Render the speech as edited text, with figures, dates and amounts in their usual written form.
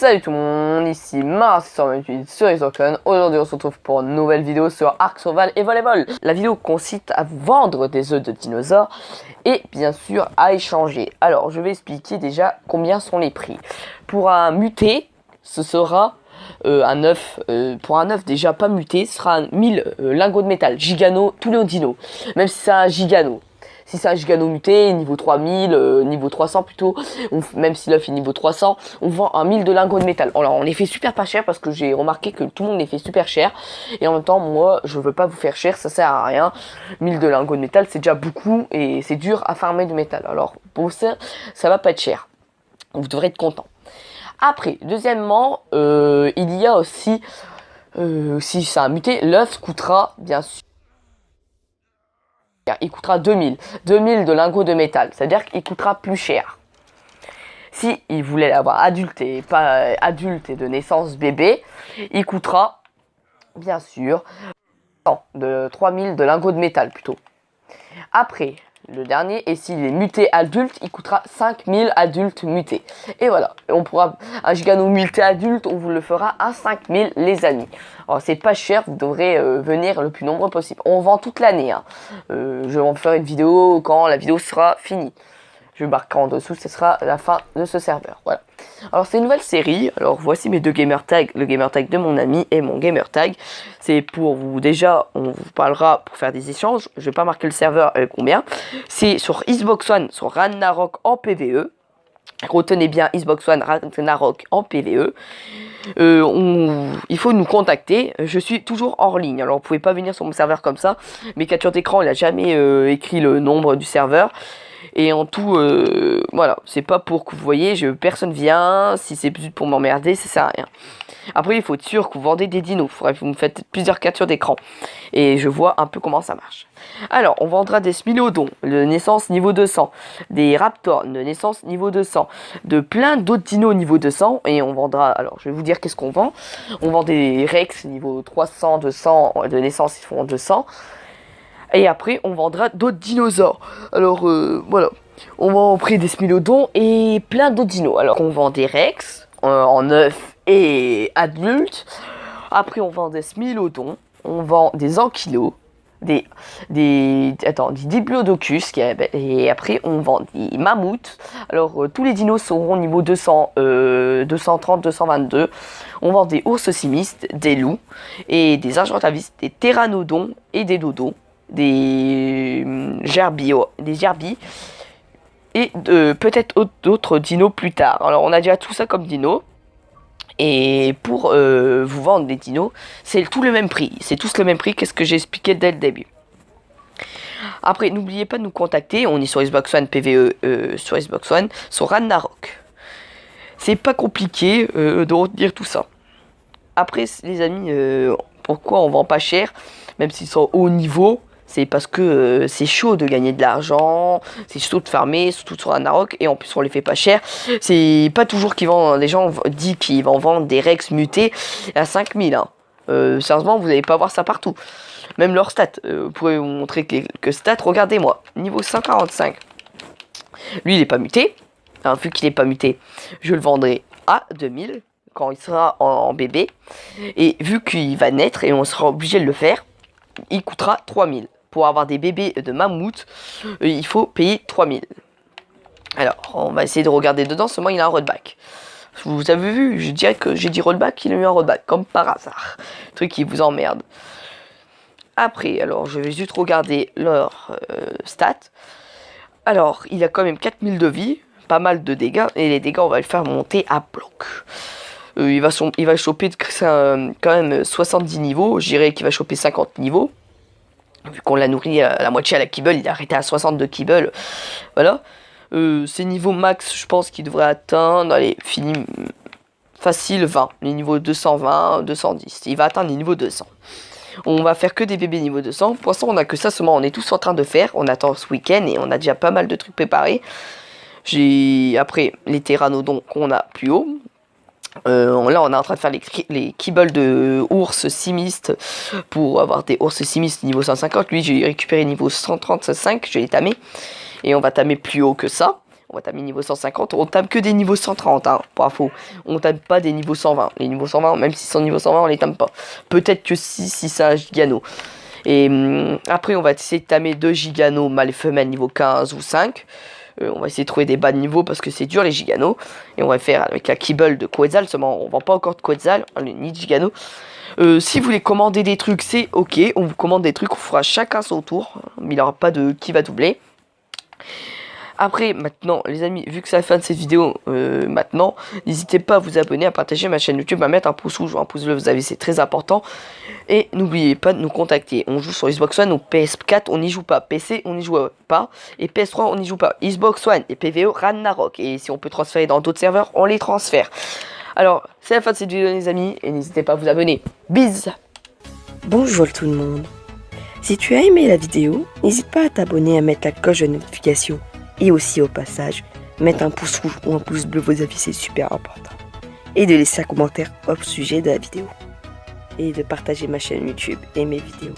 Salut tout le monde, ici Mars sur Isokun. Aujourd'hui on se retrouve pour une nouvelle vidéo sur Ark Survival et Volleyball. La vidéo consiste à vendre des œufs de dinosaures et bien sûr à échanger. Alors je vais expliquer déjà combien sont les prix. Pour un muté, ce sera un œuf, pour un œuf déjà pas muté, ce sera 1000 lingots de métal, gigano, tous les dinos, même si c'est un gigano. Si c'est un gigano muté, niveau 3000, niveau 300 plutôt, même si l'œuf est niveau 300, on vend un 1000 de lingots de métal. Alors on les fait super pas cher parce que j'ai remarqué que tout le monde les fait super cher. Et en même temps, moi, je veux pas vous faire cher, ça sert à rien. 1000 de lingots de métal, c'est déjà beaucoup et c'est dur à farmer du métal. Alors pour ça va pas être cher. Vous devrez être content. Après, deuxièmement, il y a aussi, si c'est un muté, l'œuf coûtera bien sûr. Il coûtera 2000 de lingots de métal, c'est-à-dire qu'il coûtera plus cher. Si il voulait l'avoir adulte et pas adulte et de naissance bébé, il coûtera bien sûr de 3000 de lingots de métal plutôt. Après, le dernier, et s'il est muté adulte, il coûtera 5000 adultes mutés. Et voilà, on pourra, un gigano muté adulte, on vous le fera à 5000 les amis. Alors c'est pas cher, vous devrez venir le plus nombreux possible. On vend toute l'année, hein. Je vais en faire une vidéo quand la vidéo sera finie. Je marquerai en dessous, ce sera la fin de ce serveur. Voilà. Alors c'est une nouvelle série. Alors voici mes deux gamer tags, le gamer tag de mon ami et mon gamer tag. C'est pour vous, déjà on vous parlera pour faire des échanges. Je vais pas marquer le serveur combien. C'est sur Xbox One, sur Ragnarok en PvE. Retenez bien Xbox One Ragnarok en PvE. Il faut nous contacter. Je suis toujours hors ligne. Alors vous pouvez pas venir sur mon serveur comme ça. Mes captures d'écran, il a jamais écrit le nombre du serveur. Et en tout, voilà, c'est pas pour que vous voyez, personne vient, si c'est plus pour m'emmerder, ça sert à rien. Après, il faut être sûr que vous vendez des dinos, vous me faites plusieurs captures d'écran. Et je vois un peu comment ça marche. Alors, on vendra des Smilodons, de naissance niveau 200, des Raptors, de naissance niveau 200, de plein d'autres dinos niveau 200. Et on vendra, alors je vais vous dire qu'est-ce qu'on vend. On vend des Rex niveau 300, 200, de naissance ils font 200. Et après, on vendra d'autres dinosaures. Alors, voilà. On vend au prix des Smilodons et plein d'autres dinos. Alors, on vend des Rex en œuf et adultes. Après, on vend des Smilodons. On vend des Ankylos. Des Diplodocus. Et après, on vend des mammouths. Alors, tous les dinos seront niveau 200, 230, 222. On vend des ours simistes, des loups et des argentavis, des pteranodons et des dodos. Des gerbies et peut-être d'autres dinos plus tard. Alors on a déjà tout ça comme dinos. Et pour vous vendre des dinos, c'est tout le même prix. C'est tous le même prix qu'est-ce que j'ai expliqué dès le début. Après, n'oubliez pas de nous contacter. On est sur Xbox One PvE, sur Xbox One, sur Ragnarok. C'est pas compliqué de retenir tout ça. Après, les amis, pourquoi on vend pas cher, même s'ils sont haut niveau? C'est parce que c'est chaud de gagner de l'argent, c'est chaud de farmer, surtout sur Ragnarok, et en plus on les fait pas cher. C'est pas toujours qu'ils vendent, les gens disent qu'ils vont vendre des Rex mutés à 5000. Hein. Sérieusement, vous n'allez pas voir ça partout. Même leurs stats, vous pourrez vous montrer quelques stats. Regardez-moi, niveau 145. Lui il est pas muté, enfin, vu qu'il est pas muté, je le vendrai à 2000 quand il sera en bébé. Et vu qu'il va naître et on sera obligé de le faire, il coûtera 3000. Pour avoir des bébés de mammouth, il faut payer 3000. Alors, on va essayer de regarder dedans. Seulement, il a un rollback. Vous avez vu, je dirais que j'ai dit rollback, il a eu un rollback, comme par hasard. Truc qui vous emmerde. Après, alors, je vais juste regarder leur stats. Alors, il a quand même 4000 de vie, pas mal de dégâts, et les dégâts, on va le faire monter à bloc. Il va choper quand même 70 niveaux. Je dirais qu'il va choper 50 niveaux. Vu qu'on l'a nourri à la moitié à la kibble, il a arrêté à 62 kibble. Voilà. Ses niveaux max, je pense qu'il devrait atteindre, allez, fini, facile 20. Les niveaux 220, 210. Il va atteindre les niveaux 200. On va faire que des bébés niveau 200. Pour l'instant, on a que ça seulement. On est tous en train de faire. On attend ce week-end et on a déjà pas mal de trucs préparés. Après les pteranodons qu'on a plus haut. Là on est en train de faire les kibbles de ours simistes pour avoir des ours simistes niveau 150. Lui j'ai récupéré niveau 135, je l'ai tamé. Et on va tamer plus haut que ça. va taper niveau 150, on tape que des niveaux 130, hein, pour info. On tape pas des niveaux 120. Les niveaux 120, même si sont niveau 120, on les tape pas. Peut-être que si c'est un gigano. Et après, on va essayer de tamer 2 giganos mâle et femelle niveau 15 ou 5. On va essayer de trouver des bas de niveau parce que c'est dur les giganos. Et on va faire avec la Kibble de Quetzal. Seulement, on vend pas encore de Quetzal, ni de gigano. Si vous voulez commander des trucs, c'est ok. On vous commande des trucs, on fera chacun son tour. Mais il n'y aura pas de qui va doubler. Après, maintenant, les amis, vu que c'est la fin de cette vidéo, maintenant, n'hésitez pas à vous abonner, à partager ma chaîne YouTube, à mettre un pouce rouge ou un pouce bleu, vous avez, c'est très important. Et n'oubliez pas de nous contacter. On joue sur Xbox One ou PS4, on n'y joue pas. PC, on n'y joue pas. Et PS3, on n'y joue pas. Xbox One et PVO, Ragnarok. Et si on peut transférer dans d'autres serveurs, on les transfère. Alors, c'est la fin de cette vidéo, les amis, et n'hésitez pas à vous abonner. Bisous. Bonjour tout le monde. Si tu as aimé la vidéo, n'hésite pas à t'abonner et à mettre la cloche de notification. Et aussi au passage, mettre un pouce rouge ou un pouce bleu, vos avis c'est super important. Et de laisser un commentaire au sujet de la vidéo. Et de partager ma chaîne YouTube et mes vidéos.